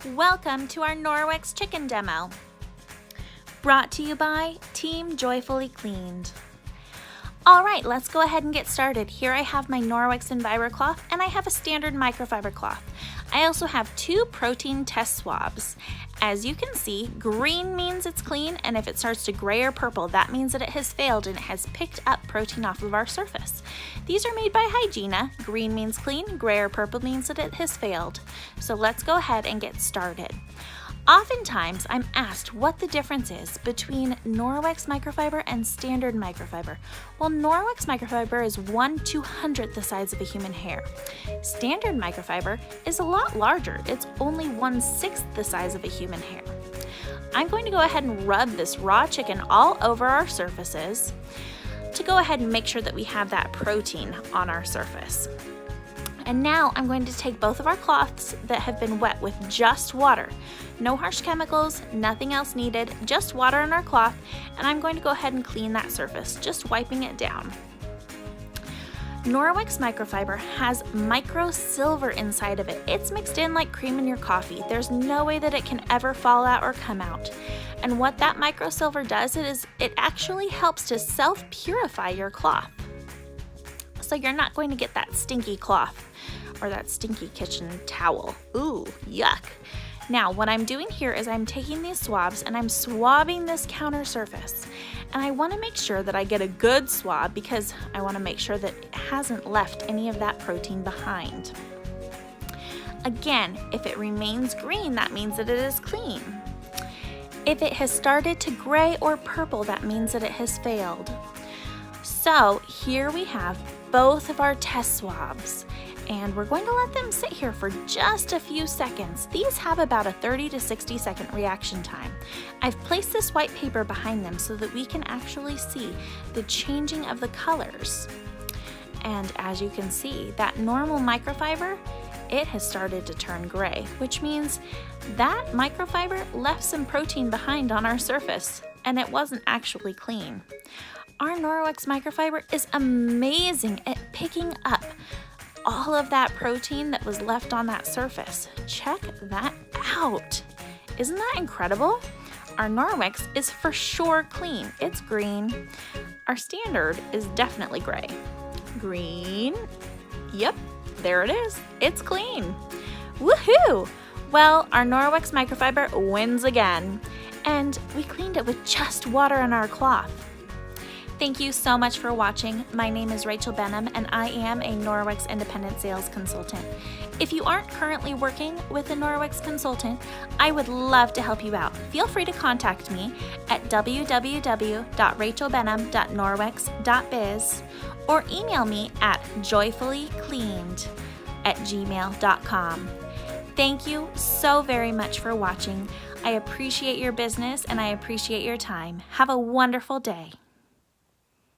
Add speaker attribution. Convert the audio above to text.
Speaker 1: Welcome to our Norwex chicken demo. Brought to you by Team Joyfully Cleaned. All right, let's go ahead and get started. Here I have my Norwex Enviro cloth and I have a standard microfiber cloth. I also have 2 protein test swabs. As you can see, green means it's clean, and if it starts to gray or purple, that means that it has failed and it has picked up protein off of our surface. These are made by Hygiena. Green means clean, gray or purple means that it has failed. So let's go ahead and get started. Oftentimes, I'm asked what the difference is between Norwex microfiber and standard microfiber. Well, Norwex microfiber is 1/200th the size of a human hair. Standard microfiber is a lot larger. It's only 1/6 the size of a human hair. I'm going to go ahead and rub this raw chicken all over our surfaces to go ahead and make sure that we have that protein on our surface. And now I'm going to take both of our cloths that have been wet with just water. No harsh chemicals, nothing else needed, just water in our cloth, and I'm going to go ahead and clean that surface, just wiping it down. Norwex microfiber has micro silver inside of it. It's mixed in like cream in your coffee. There's no way that it can ever fall out or come out. And what that micro silver does is it actually helps to self-purify your cloth. So you're not going to get that stinky cloth or that stinky kitchen towel. Ooh, yuck. Now, what I'm doing here is I'm taking these swabs and I'm swabbing this counter surface. And I want to make sure that I get a good swab because I want to make sure that it hasn't left any of that protein behind. Again, if it remains green, that means that it is clean. If it has started to gray or purple, that means that it has failed. So here we have both of our test swabs, and we're going to let them sit here for just a few seconds. These have about a 30 to 60 second reaction time. I've placed this white paper behind them so that we can actually see the changing of the colors. And as you can see, that normal microfiber, it has started to turn gray, which means that microfiber left some protein behind on our surface, and it wasn't actually clean. Our Norwex microfiber is amazing at picking up all of that protein that was left on that surface. Check that out. Isn't that incredible? Our Norwex is for sure clean. It's green. Our standard is definitely gray. Green. Yep, there it is. It's clean. Woohoo! Well, our Norwex microfiber wins again. And we cleaned it with just water in our cloth. Thank you so much for watching. My name is Rachel Benham and I am a Norwex independent sales consultant. If you aren't currently working with a Norwex consultant, I would love to help you out. Feel free to contact me at www.rachelbenham.norwex.biz or email me at joyfullycleaned@gmail.com. Thank you so very much for watching. I appreciate your business and I appreciate your time. Have a wonderful day.